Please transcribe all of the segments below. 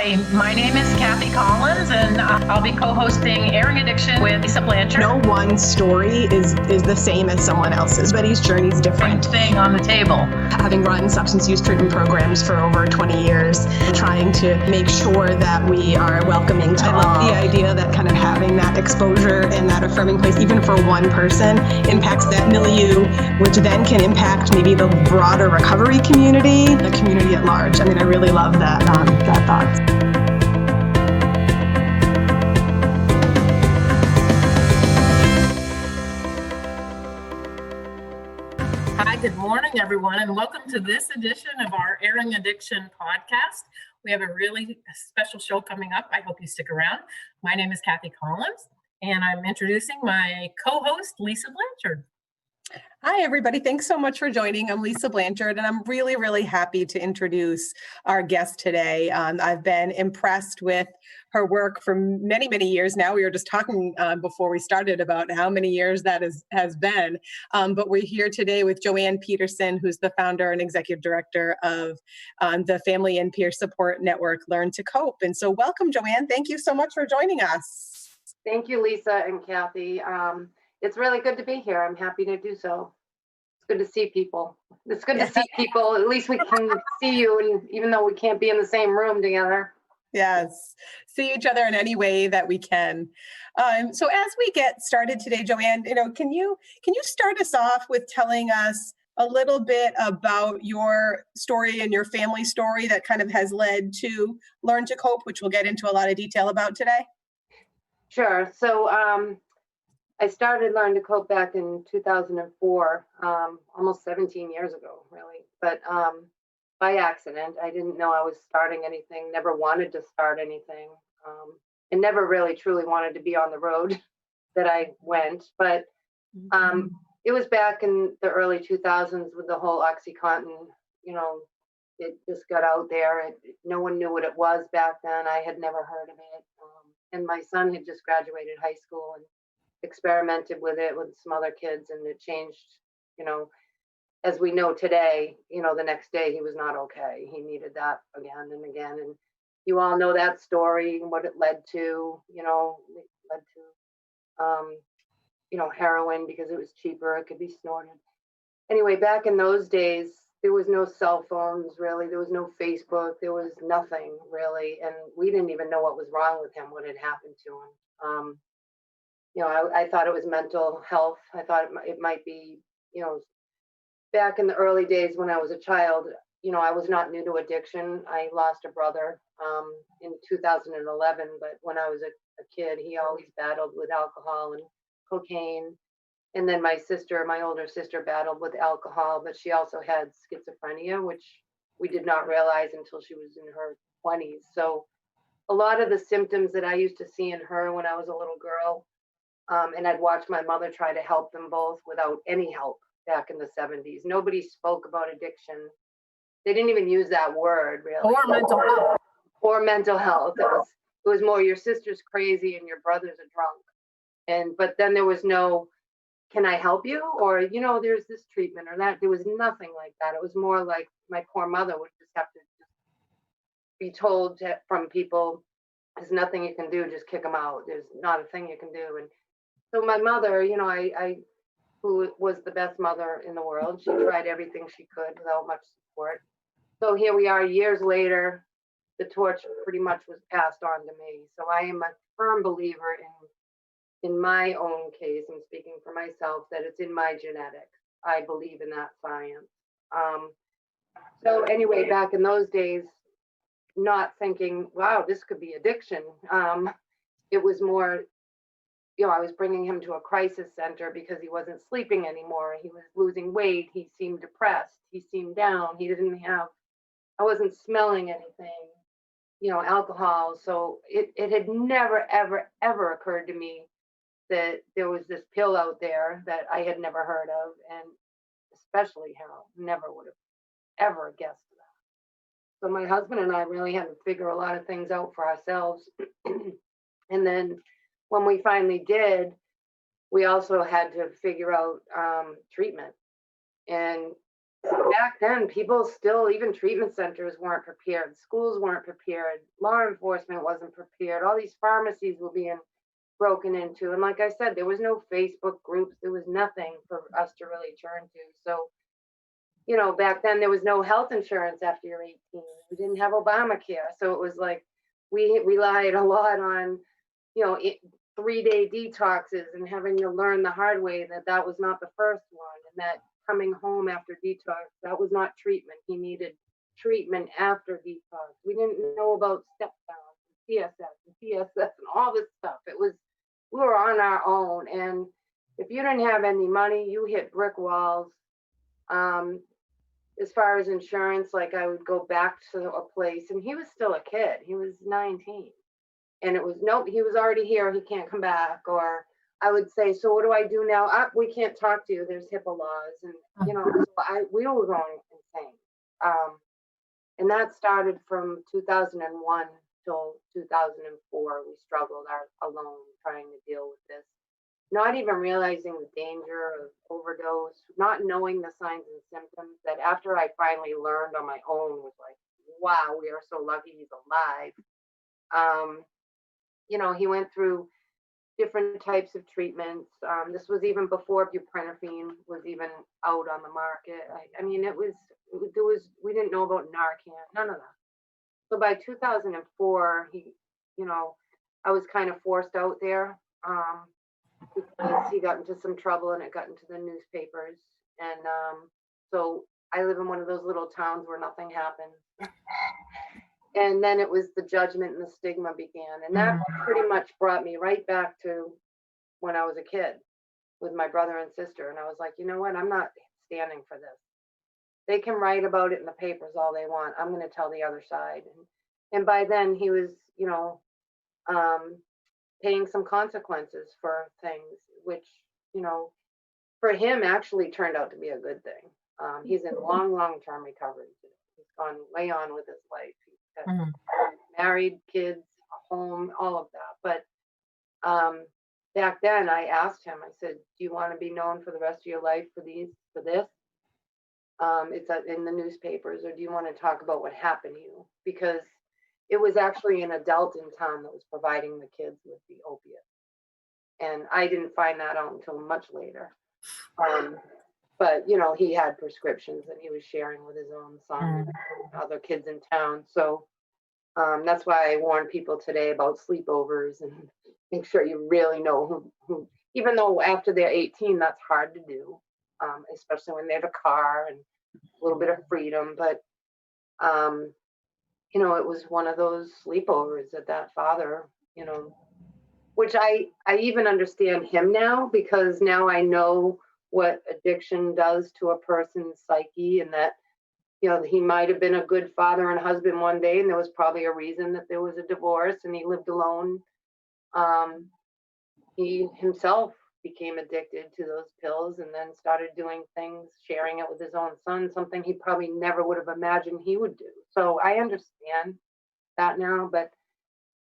Hi, my name is Cathy Collins, and I'll be co-hosting Airing Addiction with Lisa Blanchard. No one story is the same as someone else's. Everybody's journey is different. Thing on the table. Having run substance use treatment programs for over 20 years, trying to make sure that we are welcoming to all. The idea that kind of having that exposure and that affirming place, even for one person, impacts that milieu, which then can impact maybe the broader recovery community, the community at large. I mean, I really love that thought. Hi, good morning, everyone, and welcome to this edition of our Airing Addiction podcast. We have a really special show coming up. I hope you stick around. My name is Cathy Collins, and I'm introducing my co-host, Lisa Blanchard. Hi, everybody. Thanks so much for joining. I'm Lisa Blanchard, and I'm really, really happy to introduce our guest today. I've been impressed with her work for many, many years now. We were just talking before we started about how many years that has been. But we're here today with Joanne Peterson, who's the founder and executive director of the Family and Peer Support Network, Learn to Cope. And so welcome, Joanne. Thank you so much for joining us. Thank you, Lisa and Cathy. It's really good to be here. I'm happy to do so. It's good to see people. It's good to see people. At least we can see you, and even though we can't be in the same room together. Yes, see each other in any way that we can. So as we get started today, Joanne, can you start us off with telling us a little bit about your story and your family story that kind of has led to Learn to Cope, which we'll get into a lot of detail about today? Sure. So I started Learn to Cope back in 2004, almost 17 years ago, really. But by accident, I didn't know I was starting anything, never wanted to start anything, and never really truly wanted to be on the road that I went. But it was back in the early 2000s with the whole OxyContin, it just got out there. No one knew what it was back then. I had never heard of it. And my son had just graduated high school and experimented with it with some other kids, and it changed, as we know today, the next day he was not okay. He needed that again and again. And you all know that story and what it led to, heroin because it was cheaper. It could be snorted. Anyway, back in those days, there was no cell phones, really. There was no Facebook. There was nothing, really. And we didn't even know what was wrong with him, what had happened to him. I thought it was mental health. I thought it might be, back in the early days when I was a child, I was not new to addiction. I lost a brother in 2011, but when I was a kid, he always battled with alcohol and cocaine. And then my older sister battled with alcohol, but she also had schizophrenia, which we did not realize until she was in her 20s. So a lot of the symptoms that I used to see in her when I was a little girl, and I'd watch my mother try to help them both without any help back in the 70s. Nobody spoke about addiction. They didn't even use that word, really. Or mental health. Or mental health. It was more your sister's crazy and your brother's a drunk. But then there was no, can I help you? Or, there's this treatment or that. There was nothing like that. It was more like my poor mother would just have to be told from people, there's nothing you can do, just kick them out. There's not a thing you can do. And so my mother, who was the best mother in the world, she tried everything she could without much support. So here we are years later, the torch pretty much was passed on to me. So I am a firm believer in my own case, I'm speaking for myself, that it's in my genetics. I believe in that science. So anyway, back in those days, not thinking, wow, this could be addiction. It was more, I was bringing him to a crisis center because he wasn't sleeping anymore. He was losing weight. He seemed depressed. He seemed down. I wasn't smelling anything, alcohol. So it had never, ever, ever occurred to me that there was this pill out there that I had never heard of, and especially heroin. Never would have ever guessed that. So my husband and I really had to figure a lot of things out for ourselves. And then when we finally did, we also had to figure out treatment. And back then, people still, even treatment centers weren't prepared, schools weren't prepared, law enforcement wasn't prepared, all these pharmacies were being broken into. And like I said, there was no Facebook groups, there was nothing for us to really turn to. So, back then there was no health insurance after you're 18. We didn't have Obamacare. So it was like we relied a lot on, 3-day detoxes and having to learn the hard way that was not the first one, and that coming home after detox, that was not treatment. He needed treatment after detox. We didn't know about step downs, CSS and TSS and all this stuff. We were on our own. And if you didn't have any money, you hit brick walls. As far as insurance, like I would go back to a place and he was still a kid. He was 19. And it was, nope, he was already here. He can't come back. Or I would say, so what do I do now? We can't talk to you. There's HIPAA laws. And, so we were going insane. And that started from 2001 till 2004. We struggled alone trying to deal with this. Not even realizing the danger of overdose, not knowing the signs and symptoms, that after I finally learned on my own was like, wow, we are so lucky he's alive. He went through different types of treatments. This was even before buprenorphine was even out on the market. We didn't know about Narcan, none of that. So by 2004, I was kind of forced out there. Because he got into some trouble and it got into the newspapers. And so I live in one of those little towns where nothing happens. And then it was the judgment and the stigma began. And that pretty much brought me right back to when I was a kid with my brother and sister. And I was like, you know what? I'm not standing for this. They can write about it in the papers all they want. I'm going to tell the other side. And by then he was, paying some consequences for things, which, for him actually turned out to be a good thing. He's in long-term recovery. He's gone way on with his life. He's got married, kids, a home, all of that. But back then I asked him, I said, do you want to be known for the rest of your life for this? It's in the newspapers, or do you want to talk about what happened to you? Because it was actually an adult in town that was providing the kids with the opiate. And I didn't find that out until much later. But, he had prescriptions that he was sharing with his own son and other kids in town. So that's why I warn people today about sleepovers and make sure you really know who, even though after they're 18, that's hard to do, especially when they have a car and a little bit of freedom. But, it was one of those sleepovers that father, which I even understand him now, because now I know what addiction does to a person's psyche, and that, he might have been a good father and husband one day, and there was probably a reason that there was a divorce and he lived alone. He himself became addicted to those pills and then started doing things, sharing it with his own son, something he probably never would have imagined he would do. So I understand that now. But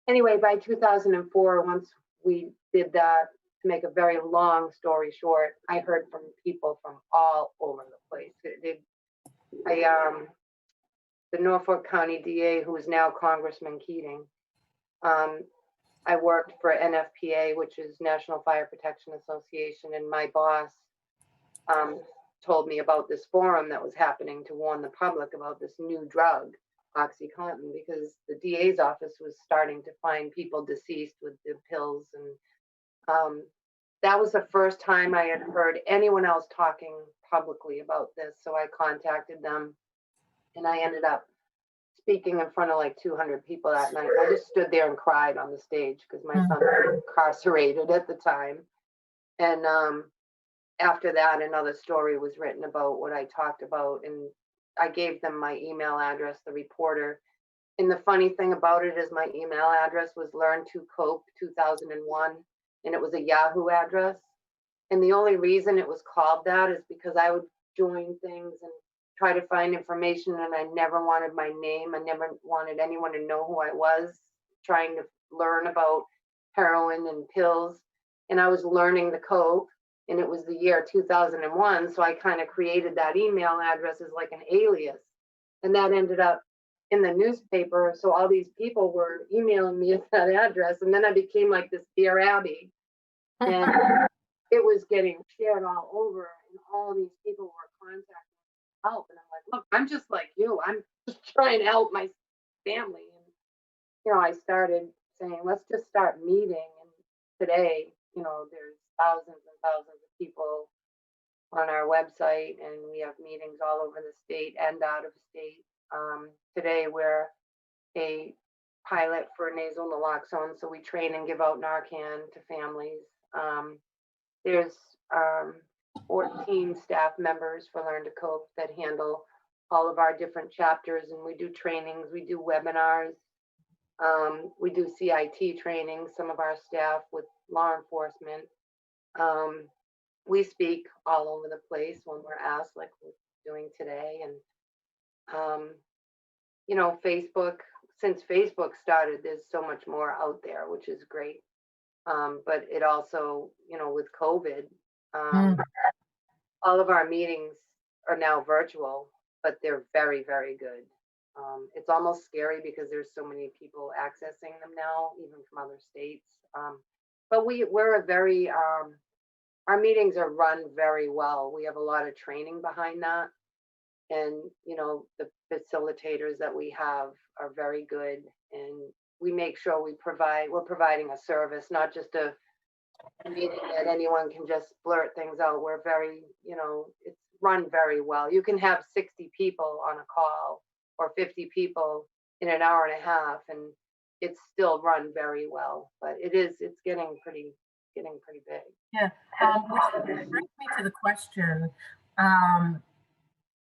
anyway, by 2004, once we did that, to make a very long story short, I heard from people from all over the place. The Norfolk County DA, who is now Congressman Keating, I worked for NFPA, which is National Fire Protection Association, and my boss told me about this forum that was happening to warn the public about this new drug, OxyContin, because the DA's office was starting to find people deceased with the pills. And that was the first time I had heard anyone else talking publicly about this. So I contacted them, and I ended up speaking in front of like 200 people that night. I just stood there and cried on the stage because my son was incarcerated at the time. And after that, another story was written about what I talked about, and I gave them my email address, the reporter. And the funny thing about it is my email address was Learn to Cope 2001, and it was a Yahoo address. And the only reason it was called that is because I would join things and try to find information, and I never wanted my name. I never wanted anyone to know who I was, trying to learn about heroin and pills. And I was learning to cope. and it was the year 2001. So I kind of created that email address as like an alias, and that ended up in the newspaper. So all these people were emailing me at that address, and then I became like this Dear Abby, and it was getting shared all over, and all these people were contacting help. And I'm like, look, I'm just like you. I'm just trying to help my family. And I started saying, let's just start meeting. And today, there's thousands and thousands of people on our website, and we have meetings all over the state and out of state. Today, we're a pilot for nasal naloxone, so we train and give out Narcan to families. There's 14 staff members for Learn to Cope that handle all of our different chapters, and we do trainings, we do webinars, we do CIT training, some of our staff with law enforcement. We speak all over the place when we're asked, like we're doing today. And Facebook, since Facebook started, there's so much more out there, which is great. But it also, with COVID, all of our meetings are now virtual, but they're very, very good. It's almost scary because there's so many people accessing them now, even from other states. But we're a very, our meetings are run very well. We have a lot of training behind that. And, the facilitators that we have are very good. And we make sure we're providing a service, not just a meeting that anyone can just blurt things out. We're very, it's run very well. You can have 60 people on a call or 50 people in an hour and a half, and it's still run very well. But it's getting pretty big. Yeah, which brings me to the question,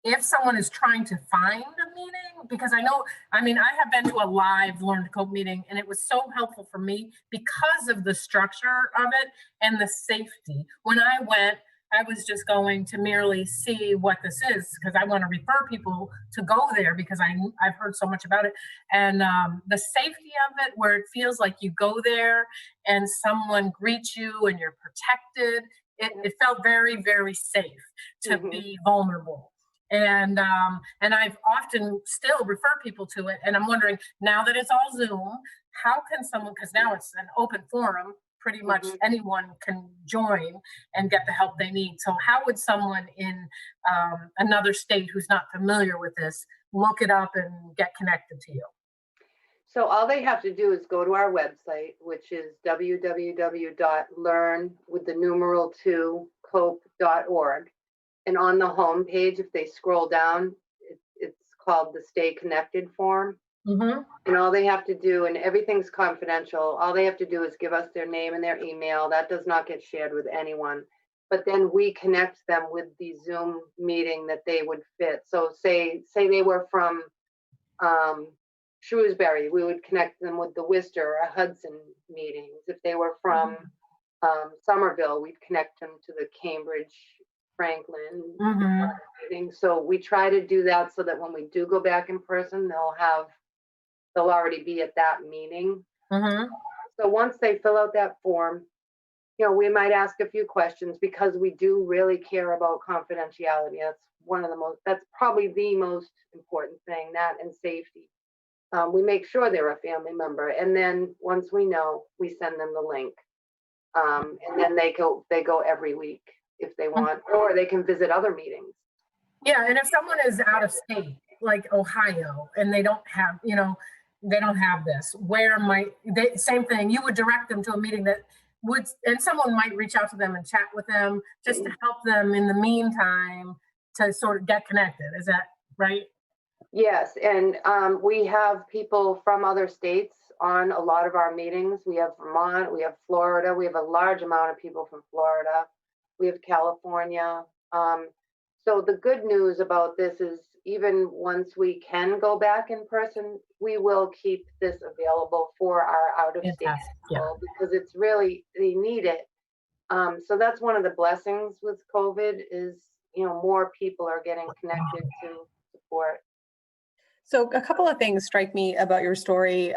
if someone is trying to find a meeting, because I have been to a live Learn to Cope meeting, and it was so helpful for me because of the structure of it and the safety. When I went, I was just going to merely see what this is, because I want to refer people to go there because I've heard so much about it. And the safety of it, where it feels like you go there and someone greets you and you're protected, it felt very, very safe to be vulnerable. And I've often still refer people to it. And I'm wondering, now that it's all Zoom, how can someone, because now it's an open forum, pretty much anyone can join and get the help they need. So how would someone in another state who's not familiar with this look it up and get connected to you? So all they have to do is go to our website, which is www.learn2cope.org. And on the home page, if they scroll down, it's called the Stay Connected form. And all they have to do, and everything's confidential, all they have to do is give us their name and their email. That does not get shared with anyone. But then we connect them with the Zoom meeting that they would fit. So say they were from Shrewsbury, we would connect them with the Worcester or Hudson meetings. If they were from Somerville, we'd connect them to the Cambridge, Franklin meeting. So we try to do that so that when we do go back in person, they'll already be at that meeting. So once they fill out that form, we might ask a few questions because we do really care about confidentiality. That's probably the most important thing, that and safety. We make sure they're a family member. And then once we know, we send them the link. And then they go every week if they want, or they can visit other meetings. Yeah, and if someone is out of state, like Ohio, and they don't have, they don't have this, same thing, you would direct them to a meeting that would, and someone might reach out to them and chat with them just to help them in the meantime to sort of get connected. Is that right? Yes, and we have people from other states on a lot of our meetings. We have Vermont, we have Florida, we have a large amount of people from Florida. We have California. So the good news about this is, even once we can go back in person, we will keep this available for our out-of-state people because it's really, they need it. So that's one of the blessings with COVID is, more people are getting connected to support. So a couple of things strike me about your story,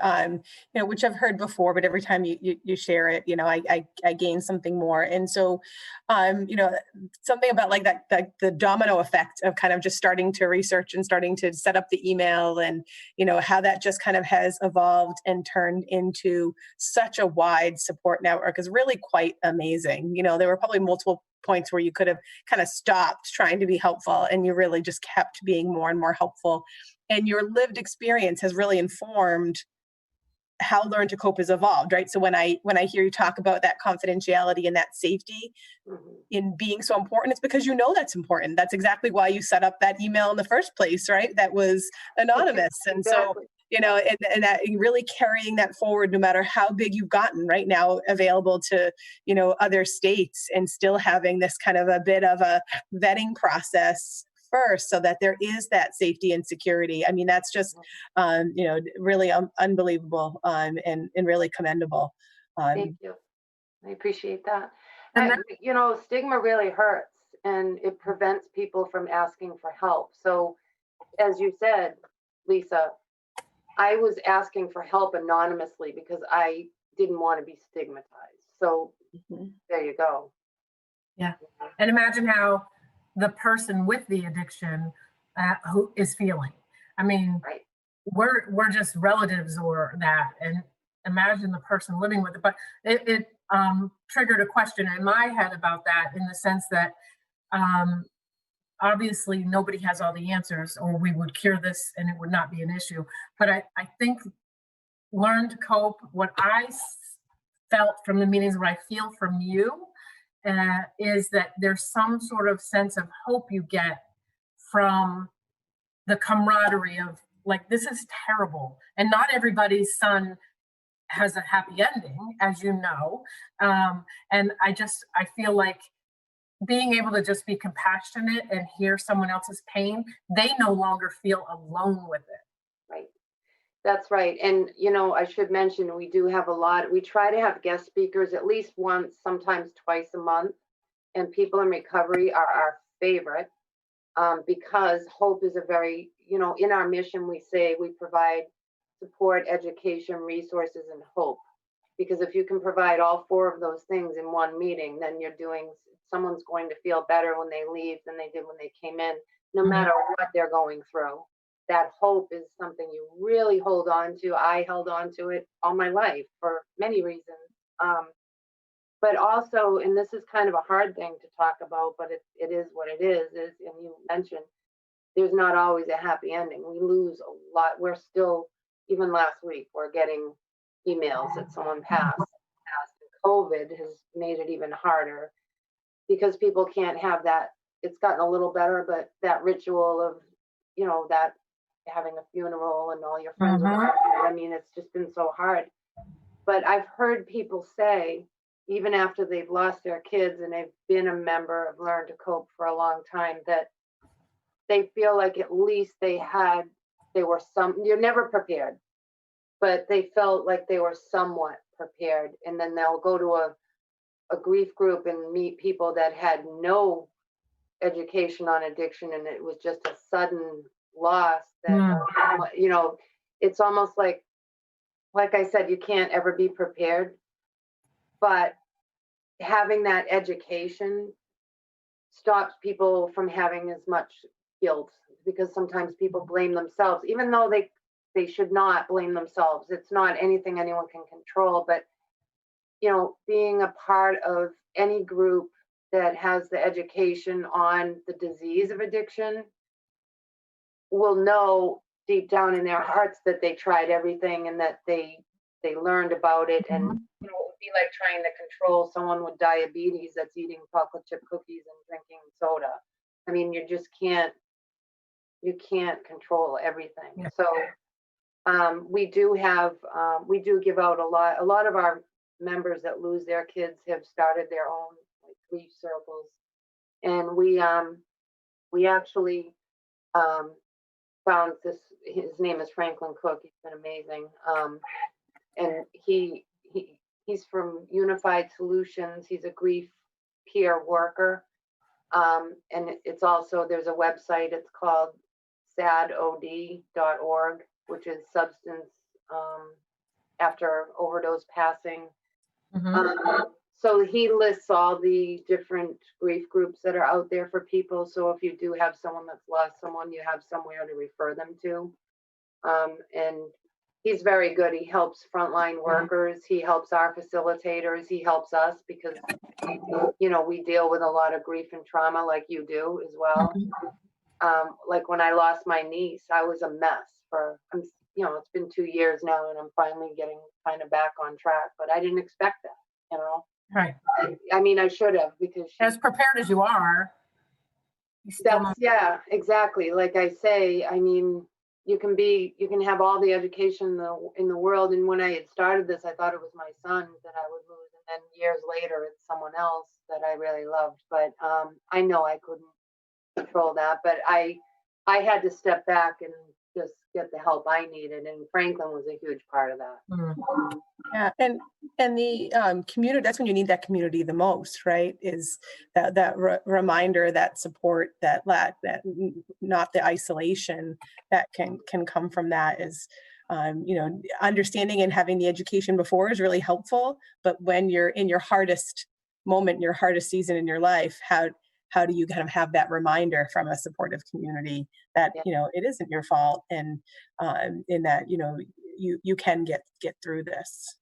which I've heard before, but every time you share it, I gain something more. And so, something about like that the domino effect of kind of just starting to research and starting to set up the email, and how that just kind of has evolved and turned into such a wide support network is really quite amazing. There were probably multiple points where you could have kind of stopped trying to be helpful, and you really just kept being more and more helpful. And your lived experience has really informed how Learn to Cope has evolved, right? So when I hear you talk about that confidentiality and that safety in being so important, it's because that's important. That's exactly why you set up that email in the first place, right? That was anonymous. And so, and that really carrying that forward, no matter how big you've gotten, right now available to, other states, and still having this kind of a bit of a vetting process first, so that there is that safety and security. I mean, that's just, really unbelievable, and really commendable. Thank you. I appreciate that. And And stigma really hurts, and it prevents people from asking for help. So as you said, Lisa, I was asking for help anonymously because I didn't want to be stigmatized. So there you go. Yeah. And imagine how the person with the addiction who is feeling. I mean, Right. we're just relatives or that, and imagine the person living with it. But it triggered a question in my head about that, in the sense that obviously nobody has all the answers, or we would cure this and it would not be an issue. But I think Learn to Cope, what I felt from the meetings, what I feel from you, is that there's some sort of sense of hope you get from the camaraderie of, like, this is terrible, and not everybody's son has a happy ending, as you know. And I feel like being able to just be compassionate and hear someone else's pain, they no longer feel alone with it. Right. That's right. And, I should mention, we do have we try to have guest speakers at least once, sometimes twice a month. And people in recovery are our favorite, because hope is a very, in our mission, we say we provide support, education, resources, and hope. Because if you can provide all four of those things in one meeting, then someone's going to feel better when they leave than they did when they came in, no matter what they're going through. That hope is something you really hold on to. I held on to it all my life for many reasons. But also, and this is kind of a hard thing to talk about, but it is what it is, and you mentioned, there's not always a happy ending. We lose a lot. We're still, even last week, we're getting emails that someone passed. COVID has made it even harder, because people can't have that. It's gotten a little better, but that ritual of, that having a funeral and all your friends are there. I mean, it's just been so hard. But I've heard people say, even after they've lost their kids and they've been a member of Learn to Cope for a long time, that they feel like at least you're never prepared, but they felt like they were somewhat prepared. And then they'll go to a grief group and meet people that had no education on addiction, and it was just a sudden loss that, it's almost like I said, you can't ever be prepared, but having that education stops people from having as much guilt, because sometimes people blame themselves, even though they should not blame themselves. It's not anything anyone can control, but being a part of any group that has the education on the disease of addiction will know deep down in their hearts that they tried everything, and that they learned about it. And it would be like trying to control someone with diabetes that's eating chocolate chip cookies and drinking soda. I mean, you can't control everything. Yeah. So we do give out a lot of our members that lose their kids have started their own, like, grief circles. And we actually found this. His name is Franklin Cook. He's been amazing. And he's from Unified Solutions. He's a grief peer worker. And it's also, there's a website, it's called sadod.org, which is substance after overdose passing. So he lists all the different grief groups that are out there for people. So if you do have someone that's lost someone, you have somewhere to refer them to. And he's very good. He helps frontline workers. He helps our facilitators. He helps us because, we deal with a lot of grief and trauma like you do as well. Like when I lost my niece, I was a mess it's been 2 years now and I'm finally getting kind of back on track, but I didn't expect that, Right. I mean, I should have, because As prepared as you are. yeah, exactly. Like I say, I mean, you can have all the education in the world. And when I had started this, I thought it was my son that I would lose. And then years later, it's someone else that I really loved. But I know I couldn't control that, but I had to step back and just get the help I needed. And Franklin was a huge part of that. Yeah, and the community, that's when you need that community the most, right? Is that reminder, that support, that not the isolation that can come from that is, understanding and having the education before is really helpful. But when you're in your hardest moment, your hardest season in your life, how do you kind of have that reminder from a supportive community that, it isn't your fault, and in that, you can get through this.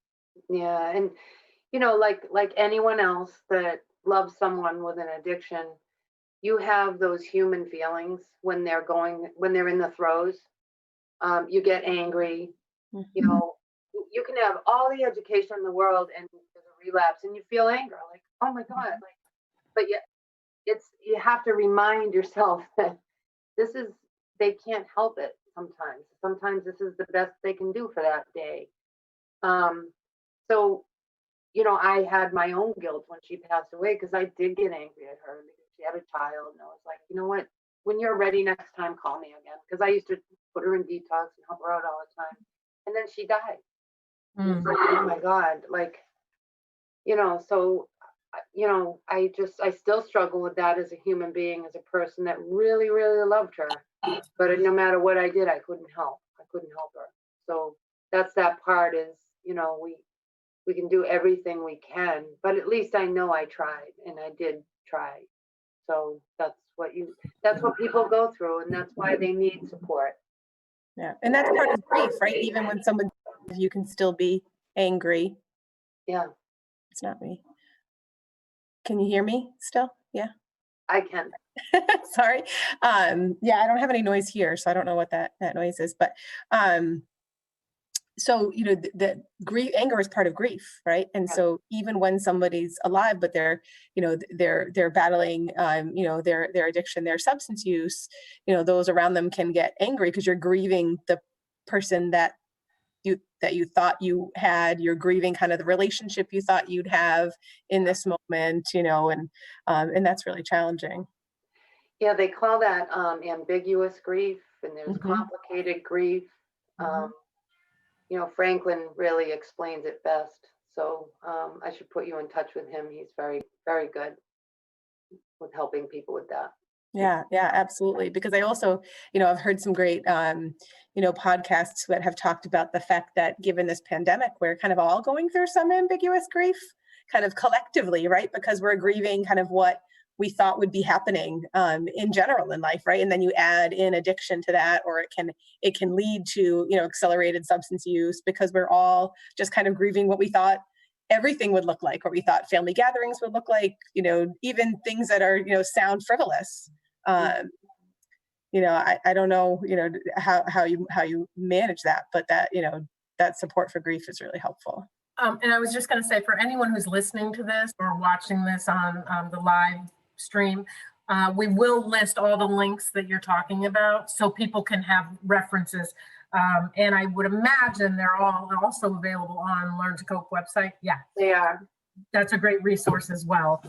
Yeah. And, like anyone else that loves someone with an addiction, you have those human feelings when they're in the throes. You get angry, you can have all the education in the world and there's a relapse and you feel anger, like, oh my God, but yet you have to remind yourself that they can't help it sometimes. Sometimes this is the best they can do for that day. So, I had my own guilt when she passed away because I did get angry at her because she had a child. And I was like, you know what? When you're ready next time, call me again. Because I used to put her in detox and help her out all the time. And then she died. It's like, oh my God. So, I still struggle with that as a human being, as a person that really, really loved her. But no matter what I did, I couldn't help. her. So that's that part is, we can do everything we can, but at least I know I tried and I did try. So that's what people go through, and that's why they need support. Yeah. And that's part of grief, right? Even when someone, you can still be angry. Yeah. It's not me. Can you hear me still? Yeah. I can. Sorry. Yeah, I don't have any noise here, so I don't know what that noise is, but so, the grief, anger is part of grief, right? And so even when somebody's alive, but they're battling, their addiction, their substance use, those around them can get angry because you're grieving the person that you thought you had. You're grieving kind of the relationship you thought you'd have in this moment, and that's really challenging. Yeah, they call that ambiguous grief, and there's complicated grief. Franklin really explains it best. So I should put you in touch with him. He's very, very good with helping people with that. Yeah, absolutely. Because I also, I've heard some great, podcasts that have talked about the fact that given this pandemic, we're kind of all going through some ambiguous grief, kind of collectively, right? Because we're grieving kind of what we thought would be happening in general in life, right? And then you add in addiction to that, or it can lead to, accelerated substance use, because we're all just kind of grieving what we thought everything would look like, or we thought family gatherings would look like, even things that are, sound frivolous. I don't know, how you manage that, but that, that support for grief is really helpful. And I was just going to say, for anyone who's listening to this or watching this on the live stream, we will list all the links that you're talking about so people can have references. And I would imagine they're also available on Learn to Cope website. Yeah, they are. That's a great resource as well.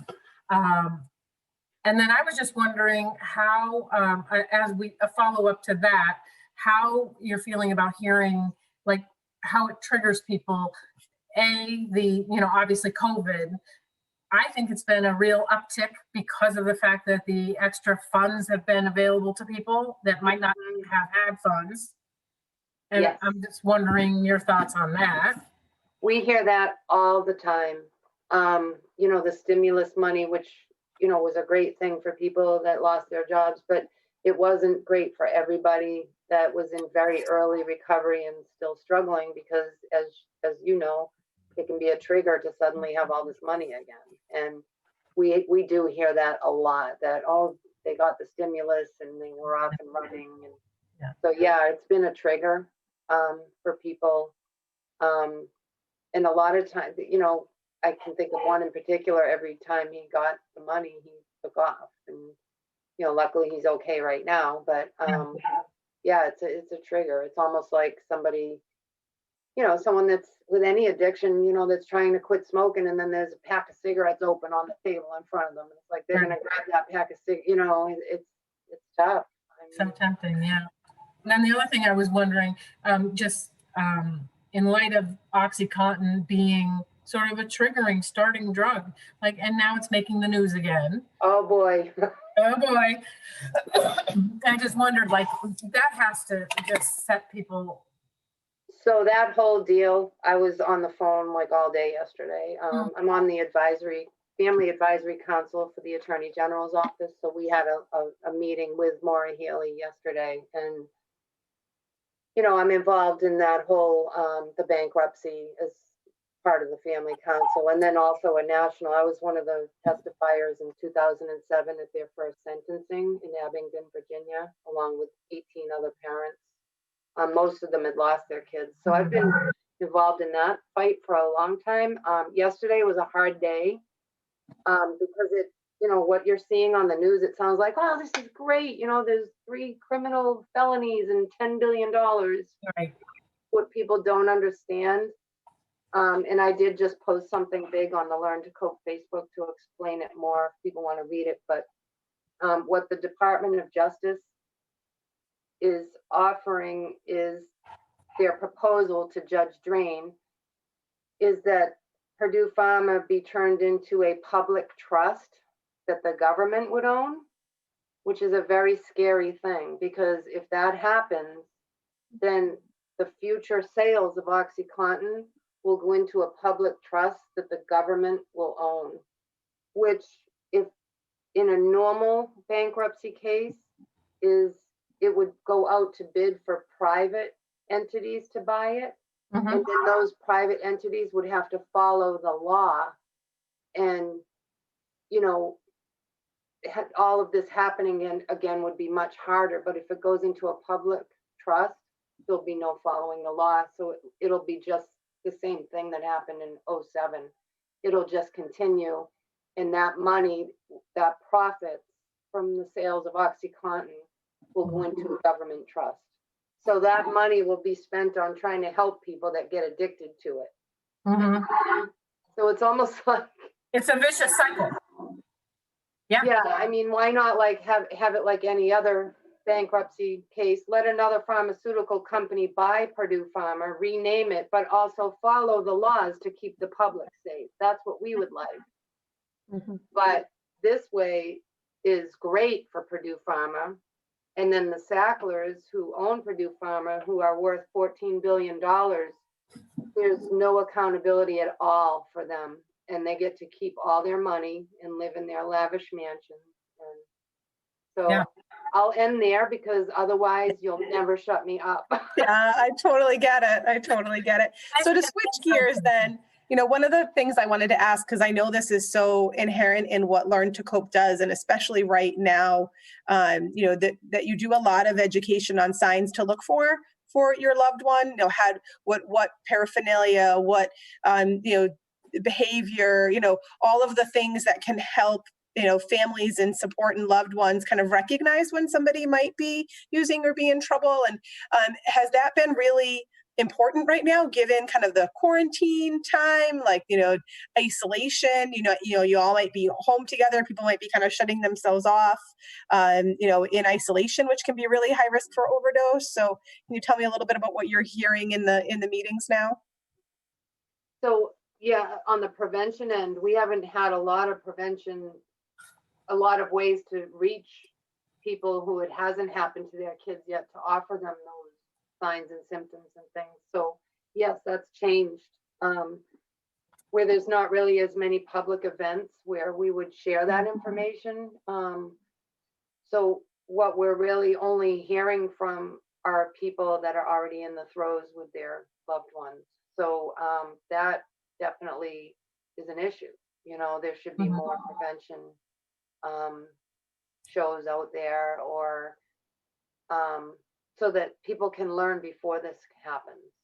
And then I was just wondering how, as a follow up to that, how you're feeling about hearing, like, how it triggers people. Obviously COVID, I think it's been a real uptick because of the fact that the extra funds have been available to people that might not have had funds. And Yes. I'm just wondering your thoughts on that. We hear that all the time. The stimulus money, which, was a great thing for people that lost their jobs, but it wasn't great for everybody that was in very early recovery and still struggling, because as you know, it can be a trigger to suddenly have all this money again. And we do hear that a lot, that, oh, they got the stimulus and they were off and running. And Yeah. so, yeah, it's been a trigger for people. And a lot of times, I can think of one in particular. Every time he got the money, he took off, and luckily he's okay right now. But yeah, it's a trigger. It's almost like somebody, someone that's with any addiction, that's trying to quit smoking, and then there's a pack of cigarettes open on the table in front of them. It's like they're gonna grab that pack of cigarettes. It's tough. So tempting, yeah. And then the other thing I was wondering, in light of OxyContin being sort of a triggering starting drug, and now it's making the news again. Oh boy. Oh boy. I just wondered, that has to just set people. So that whole deal, I was on the phone all day yesterday. I'm on the Family Advisory Council for the Attorney General's office. So we had a meeting with Maura Healy yesterday, and I'm involved in that whole, the bankruptcy as part of the Family Council. And then also I was one of the testifiers in 2007 at their first sentencing in Abingdon, Virginia, along with 18 other parents. Most of them had lost their kids. So I've been involved in that fight for a long time. Yesterday was a hard day because what you're seeing on the news, it sounds like, oh, this is great. There's 3 criminal felonies and $10 billion. Right. What people don't understand. And I did just post something big on the Learn to Cope Facebook to explain it more if people want to read it. But what the Department of Justice is offering is their proposal to Judge Drain is that Purdue Pharma be turned into a public trust that the government would own, which is a very scary thing, because if that happens, then the future sales of OxyContin will go into a public trust that the government will own, which, if in a normal bankruptcy case, it would go out to bid for private entities to buy it. And then those private entities would have to follow the law. And, all of this happening again would be much harder. But if it goes into a public trust, there'll be no following the law. So it'll be just the same thing that happened in 2007. It'll just continue. And that money, that profit from the sales of OxyContin will go into a government trust. So that money will be spent on trying to help people that get addicted to it. So it's almost like it's a vicious cycle. Yeah. Yeah. I mean, why not have it like any other bankruptcy case? Let another pharmaceutical company buy Purdue Pharma, rename it, but also follow the laws to keep the public safe. That's what we would like. But this way is great for Purdue Pharma. And then the Sacklers, who own Purdue Pharma, who are worth $14 billion, there's no accountability at all for them. And they get to keep all their money and live in their lavish mansions. And so I'll end there, because otherwise you'll never shut me up. Yeah, I totally get it. So to switch gears then, one of the things I wanted to ask, because I know this is so inherent in what Learn to Cope does, and especially right now, that you do a lot of education on signs to look for your loved one, what paraphernalia, what, behavior, all of the things that can help, families and support and loved ones kind of recognize when somebody might be using or be in trouble. And has that been really important right now, given kind of the quarantine time, isolation, you all might be home together. People might be kind of shutting themselves off, in isolation, which can be really high risk for overdose. So can you tell me a little bit about what you're hearing in the meetings now? So yeah, on the prevention end, we haven't had a lot of prevention, a lot of ways to reach people who it hasn't happened to their kids yet, to offer them those signs and symptoms and things. So yes, that's changed. Where there's not really as many public events where we would share that information. So what we're really only hearing from are people that are already in the throes with their loved ones. So that definitely is an issue. You know, there should be more prevention shows out there, or so that people can learn before this happens.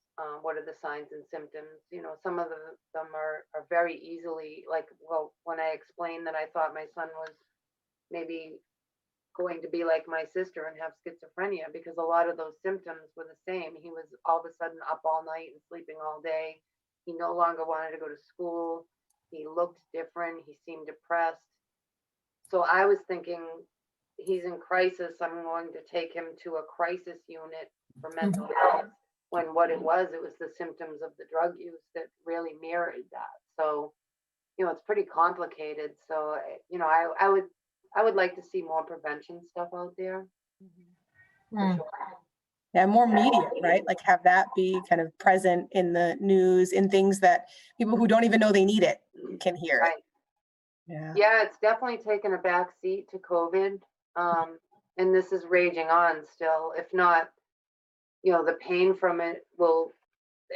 What are the signs and symptoms? You know, some of them are very easily, like, well, when I explained that I thought my son was maybe going to be like my sister and have schizophrenia, because a lot of those symptoms were the same. He was all of a sudden up all night and sleeping all day. He no longer wanted to go to school. He looked different. He seemed depressed. So I was thinking, he's in crisis. I'm going to take him to a crisis unit for mental health. When what it was the symptoms of the drug use that really mirrored that. So, you know, it's pretty complicated. So, you know, I would like to see more prevention stuff out there. For sure. Yeah, more media, right? Like have that be kind of present in the news, in things that people who don't even know they need it can hear it. Right. Yeah, it's definitely taken a back seat to COVID. And this is raging on still. If not, you know, the pain from it will,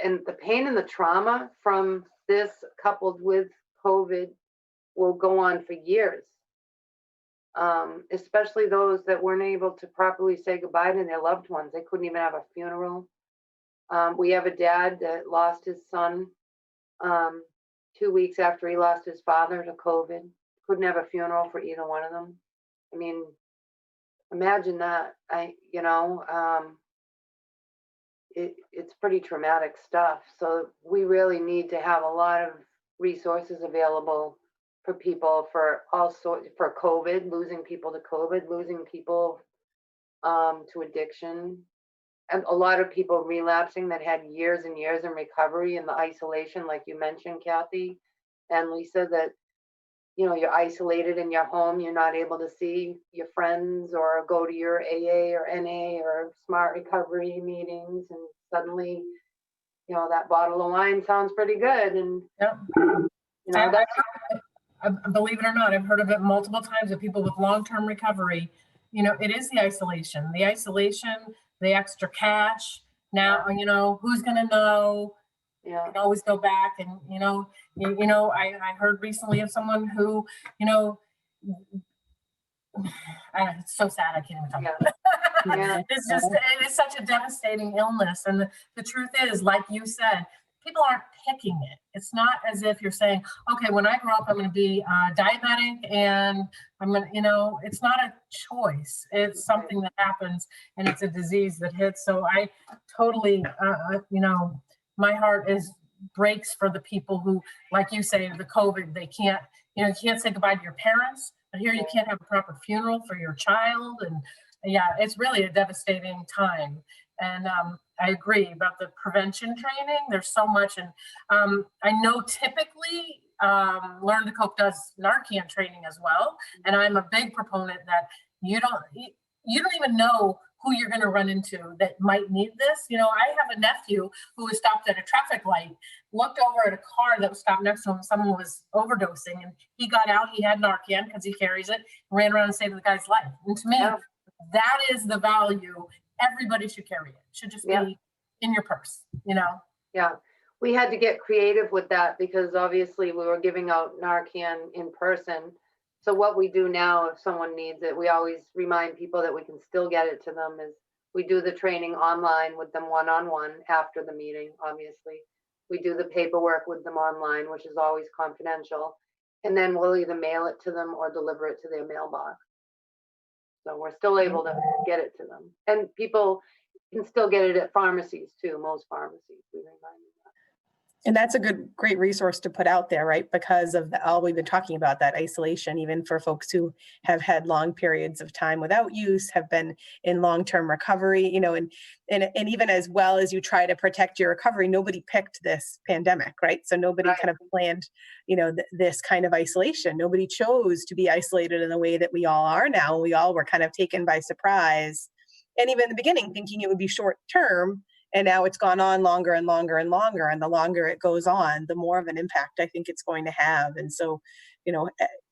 and the pain and the trauma from this coupled with COVID will go on for years. Especially those that weren't able to properly say goodbye to their loved ones. They couldn't even have a funeral. We have a dad that lost his son 2 weeks after he lost his father to COVID. Couldn't have a funeral for either one of them. I mean, imagine that. It's pretty traumatic stuff. So we really need to have a lot of resources available for people for all sorts, for COVID, losing people to COVID, losing people to addiction, and a lot of people relapsing that had years and years in recovery in the isolation, like you mentioned, Cathy and Lisa, that, you know, you're isolated in your home, you're not able to see your friends or go to your AA or NA or smart recovery meetings, and suddenly, you know, that bottle of wine sounds pretty good. And you know, believe it or not, I've heard of it multiple times with people with long-term recovery. You know, it is the isolation, the extra cash. Now, you know, who's going to know? Yeah. You can always go back and, I heard recently of someone who, it's so sad. I can't even talk about it. Yeah. It is such a devastating illness. And the truth is, like you said, people aren't picking it. It's not as if you're saying, okay, when I grow up, I'm going to be diabetic and I'm going to, it's not a choice. It's something that happens, and it's a disease that hits. So I totally, my heart breaks for the people who, like you say, the COVID, they can't, you can't say goodbye to your parents, but here you can't have a proper funeral for your child. And yeah, it's really a devastating time. And I agree about the prevention training. There's so much. And I know typically Learn to Cope does Narcan training as well. And I'm a big proponent that you don't even know who you're going to run into that might need this. You know, I have a nephew who was stopped at a traffic light, looked over at a car that was stopped next to him. Someone was overdosing, and he got out. He had Narcan because he carries it, ran around and saved the guy's life. And to me, that is the value. Everybody should carry it. It should just be in your purse, Yeah. We had to get creative with that because obviously we were giving out Narcan in person. So what we do now, if someone needs it, we always remind people that we can still get it to them. Is we do the training online with them one-on-one after the meeting, obviously. We do the paperwork with them online, which is always confidential. And then we'll either mail it to them or deliver it to their mailbox. So we're still able to get it to them. And people can still get it at pharmacies too, most pharmacies, we remind them that. And that's a great resource to put out there, right? Because of all we've been talking about, that isolation, even for folks who have had long periods of time without use, have been in long-term recovery, and even as well as you try to protect your recovery, nobody picked this pandemic, right? So nobody kind of planned, this kind of isolation. Nobody chose to be isolated in the way that we all are now. We all were kind of taken by surprise. And even in the beginning, thinking it would be short term. And now it's gone on longer and longer and longer. And the longer it goes on, the more of an impact I think it's going to have. And so,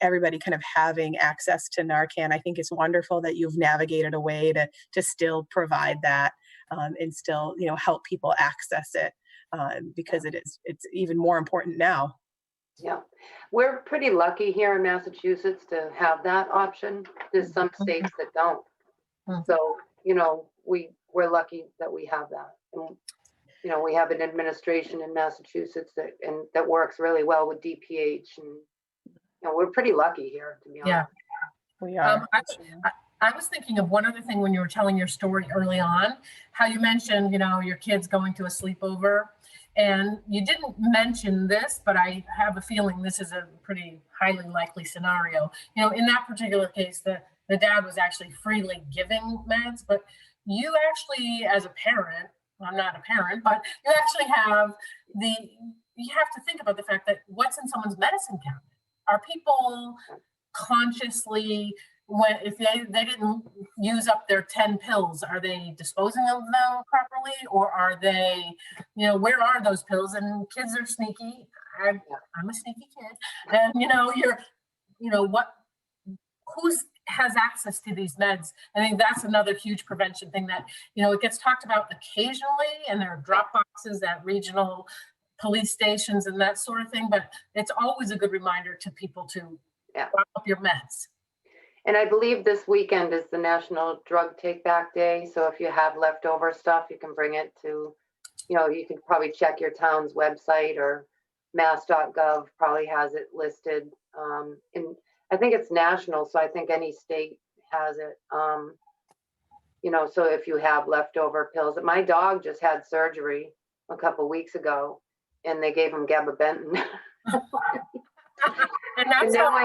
everybody kind of having access to Narcan, I think it's wonderful that you've navigated a way to still provide that and still, help people access it because it's even more important now. Yeah, we're pretty lucky here in Massachusetts to have that option. There's some states that don't. So, we're lucky that we have that. And, we have an administration in Massachusetts that works really well with DPH, and we're pretty lucky here, to be honest. Yeah, we are. I was thinking of one other thing when you were telling your story early on, how you mentioned, your kids going to a sleepover. And you didn't mention this, but I have a feeling this is a pretty highly likely scenario. In that particular case, the dad was actually freely giving meds, but you actually, as a parent, I'm not a parent, but you actually you have to think about the fact that what's in someone's medicine cabinet. Are people consciously, if they didn't use up their 10 pills, are they disposing of them properly? Or are they, where are those pills? And kids are sneaky. I'm a sneaky kid. And, who's has access to these meds? I think that's another huge prevention thing that, it gets talked about occasionally, and there are drop boxes at regional police stations and that sort of thing. But it's always a good reminder to people to drop up your meds. And I believe this weekend is the National Drug Take Back Day. So if you have leftover stuff, you can bring it to, you can probably check your town's website, or mass.gov probably has it listed. And I think it's national, so I think any state has it. So if you have leftover pills, my dog just had surgery a couple weeks ago, and they gave him gabapentin. And now I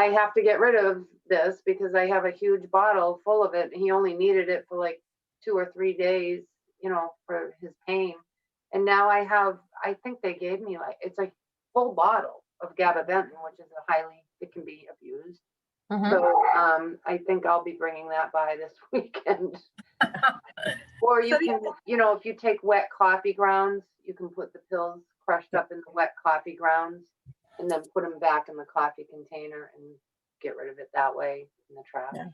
have to get rid of this because I have a huge bottle full of it. He only needed it for like 2 or 3 days, for his pain. And now I think they gave me it's a full bottle of gabapentin, which is it can be abused. So I think I'll be bringing that by this weekend. Or you can, if you take wet coffee grounds, you can put the pills crushed up in the wet coffee grounds and then put them back in the coffee container and get rid of it that way in the trash. Yeah.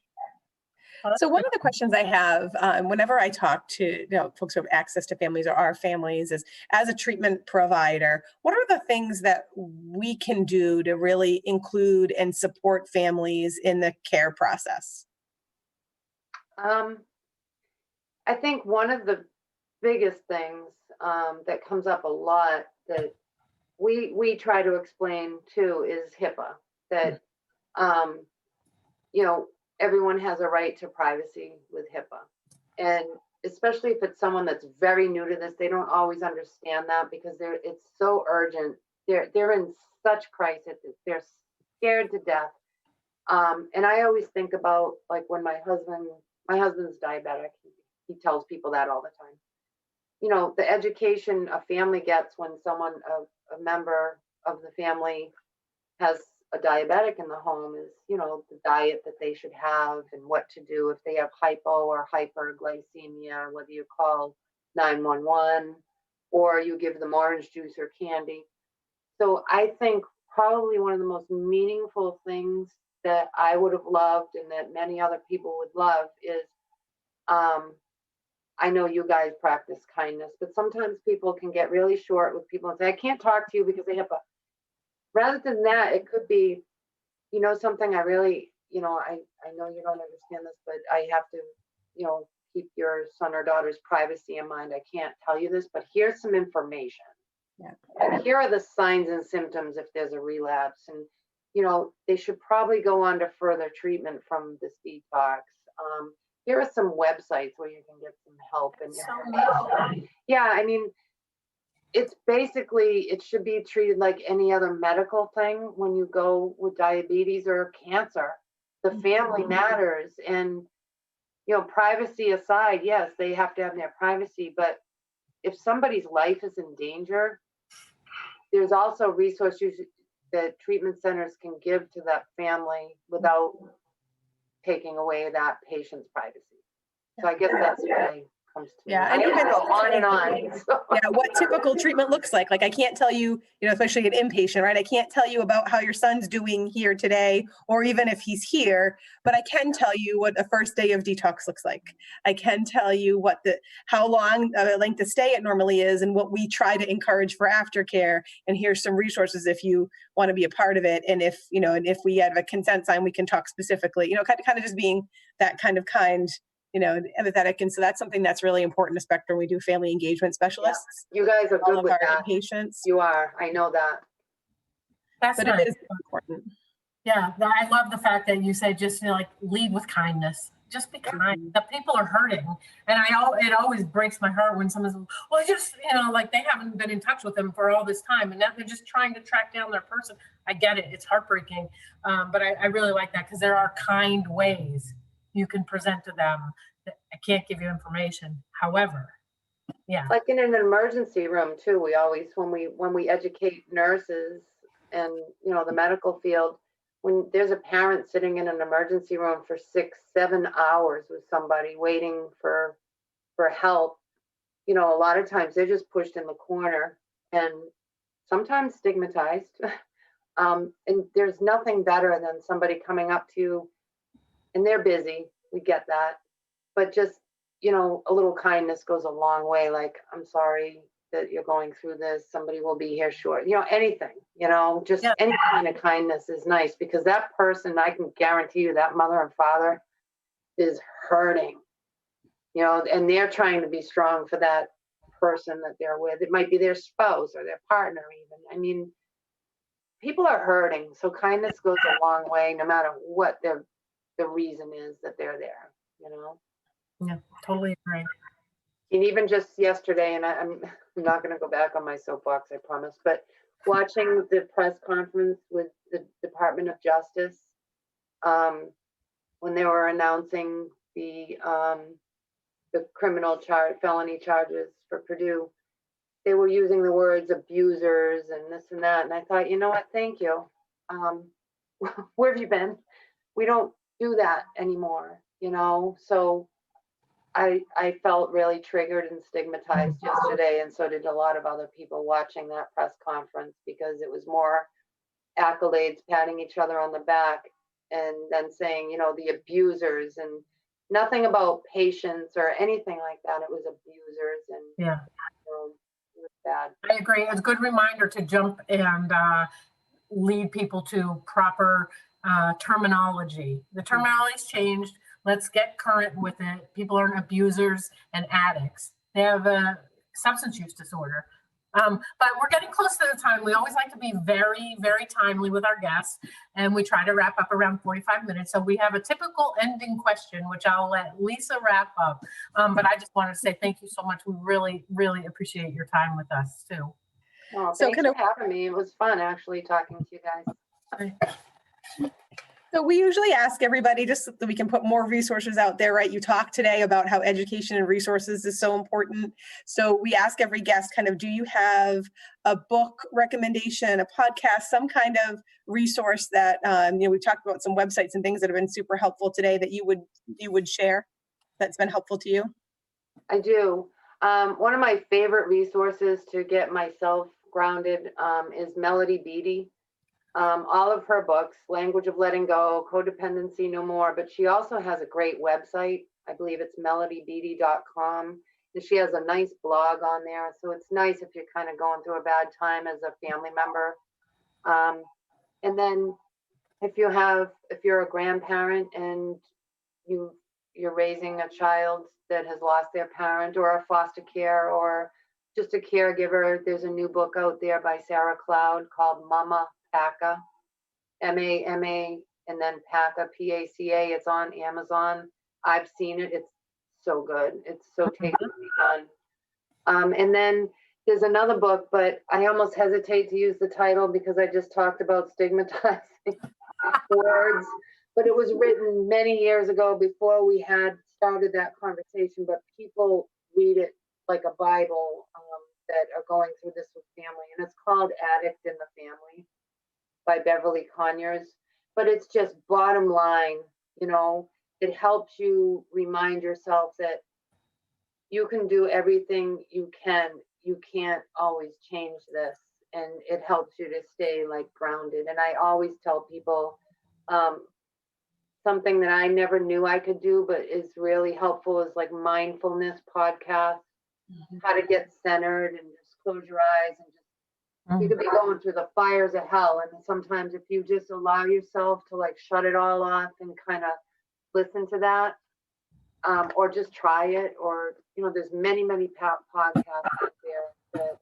So one of the questions I have whenever I talk to folks who have access to families or our families is, as a treatment provider, what are the things that we can do to really include and support families in the care process? I think one of the biggest things that comes up a lot that we try to explain too is HIPAA, that everyone has a right to privacy with HIPAA. And especially if it's someone that's very new to this, they don't always understand that because it's so urgent. They're in such crisis. They're scared to death. And I always think about when my husband's diabetic. He tells people that all the time. The education a family gets when a member of the family has a diabetic in the home is, the diet that they should have and what to do if they have hypo or hyperglycemia, whether you call 911 or you give them orange juice or candy. So I think probably one of the most meaningful things that I would have loved and that many other people would love is, I know you guys practice kindness, but sometimes people can get really short with people and say, I can't talk to you because they have a, rather than that, it could be, something I really, I know you don't understand this, but I have to, keep your son or daughter's privacy in mind. I can't tell you this, but here's some information. Yeah. And here are the signs and symptoms if there's a relapse. And, they should probably go on to further treatment from this detox. Here are some websites where you can get some help and information. Yeah, I mean, It's basically, it should be treated like any other medical thing when you go with diabetes or cancer. The family matters. And, privacy aside, yes, they have to have their privacy. But if somebody's life is in danger, there's also resources that treatment centers can give to that family without taking away that patient's privacy. So I guess that's what comes to Yeah, me. and I even can go on and on. So. Yeah, what typical treatment looks like. Like I can't tell you, especially an inpatient, right? I can't tell you about how your son's doing here today, or even if he's here, but I can tell you what a first day of detox looks like. I can tell you how long length of stay it normally is and what we try to encourage for aftercare. And here's some resources if you want to be a part of it. And if we have a consent sign, we can talk specifically, kind of just being that kind, empathetic. And so that's something that's really important to Spectrum. We do family engagement specialists. Yeah. You guys are good with that. Patients. You are. I know that. That's but nice. It is important. Yeah, I love the fact that you said just lead with kindness. Just be kind. The people are hurting, and it always breaks my heart when someone says, "Well, just like they haven't been in touch with them for all this time, and now they're just trying to track down their person." I get it; it's heartbreaking, but I really like that because there are kind ways you can present to them. I can't give you information. However, yeah. Like in an emergency room too, we always, when we educate nurses and, the medical field, when there's a parent sitting in an emergency room for 6-7 hours with somebody waiting for help, a lot of times they're just pushed in the corner and sometimes stigmatized. And there's nothing better than somebody coming up to you and they're busy. We get that. But just, a little kindness goes a long way. Like, I'm sorry that you're going through this. Somebody will be here short. Anything, just any kind of kindness is nice because that person, I can guarantee you that mother and father is hurting, and they're trying to be strong for that person that they're with. It might be their spouse or their partner even. I mean, people are hurting. So kindness goes a long way no matter what the reason is that they're there, Yeah, totally agree. And even just yesterday, and I'm not going to go back on my soapbox, I promise, but watching the press conference with the Department of Justice, when they were announcing the felony charges for Purdue, they were using the words abusers and this and that. And I thought, you know what? Thank you. Where have you been? We don't do that anymore, So I felt really triggered and stigmatized yesterday, and so did a lot of other people watching that press conference because it was more accolades, patting each other on the back, and then saying, the abusers, and nothing about patients or anything like that. It was abusers, and it was bad. I agree. It's a good reminder to jump and lead people to proper terminology. The terminology's changed. Let's get current with it. People aren't abusers and addicts. They have a substance use disorder. But we're getting close to the time. We always like to be very, very timely with our guests, and we try to wrap up around 45 minutes. So we have a typical ending question, which I'll let Lisa wrap up. But I just want to say thank you so much. We really, really appreciate your time with us, too. Well, thanks for having me. It was fun, actually, talking to you guys. So we usually ask everybody just so that we can put more resources out there, right? You talked today about how education and resources is so important. So we ask every guest do you have a book recommendation, a podcast, some kind of resource that, we've talked about some websites and things that have been super helpful today that you would share that's been helpful to you? I do. One of my favorite resources to get myself grounded is Melody Beattie. All of her books, Language of Letting Go, Codependency No More, but she also has a great website. I believe it's melodybeattie.com. And she has a nice blog on there. So it's nice if you're kind of going through a bad time as a family member. And then if you're a grandparent and you're raising a child that has lost their parent, or a foster care, or just a caregiver, there's a new book out there by Sarah Cloud called Mama Paca, M-A-M-A, and then Paca, P-A-C-A. It's on Amazon. I've seen it. It's so good. It's so tastefully done. And then there's another book, but I almost hesitate to use the title because I just talked about stigmatizing words. But it was written many years ago before we had started that conversation, but people read it like a Bible that are going through this with family. And it's called Addict in the Family by Beverly Conyers. But it's just bottom line, it helps you remind yourself that you can do everything you can. You can't always change this. And it helps you to stay like grounded. And I always tell people something that I never knew I could do, but is really helpful is like Mindfulness Podcast, how to get centered and just close your eyes and just, you could be going through the fires of hell. And sometimes if you just allow yourself to like shut it all off and kind of listen to that, or just try it, or, there's many podcasts out there that,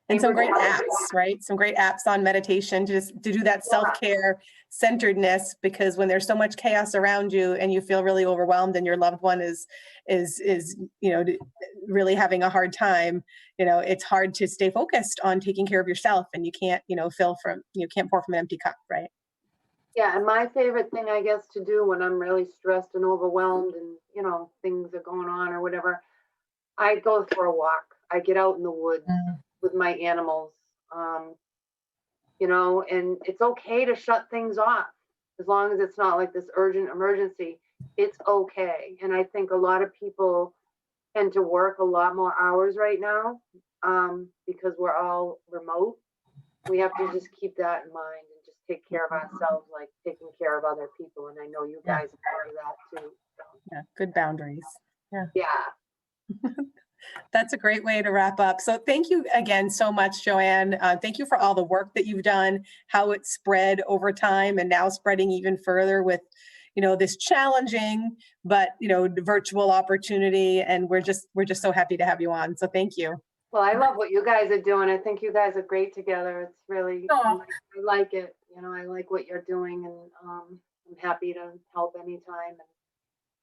and some great apps, right? Some great apps on meditation just to do that self-care centeredness, because when there's so much chaos around you and you feel really overwhelmed and your loved one is really having a hard time, it's hard to stay focused on taking care of yourself, and you can't, pour from an empty cup, right? Yeah, and my favorite thing, I guess, to do when I'm really stressed and overwhelmed and, things are going on or whatever, I go for a walk. I get out in the woods with my animals, and it's okay to shut things off as long as it's not like this urgent emergency. It's okay. And I think a lot of people tend to work a lot more hours right now because we're all remote. We have to just keep that in mind and just take care of ourselves, like taking care of other people. And I know you guys are part of that too. So. Yeah, good boundaries. Yeah. That's a great way to wrap up. So thank you again so much, Joanne. Thank you for all the work that you've done, how it's spread over time and now spreading even further with, this challenging, but, virtual opportunity. And we're just so happy to have you on. So thank you. Well, I love what you guys are doing. I think you guys are great together. It's really, I like it. I like what you're doing, and I'm happy to help anytime. And,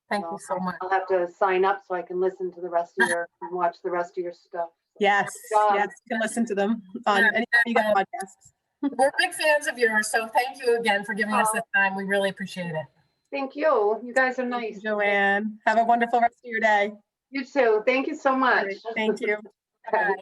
thank you so much. I'll have to sign up so I can listen to the rest of and watch the rest of your stuff. Yes, you can listen to them on any podcasts. We're big fans of yours, so thank you again for giving us the time. We really appreciate it. Thank you. You guys are nice. Thank you, Joanne. Have a wonderful rest of your day. You too. Thank you so much. Thank you. Bye.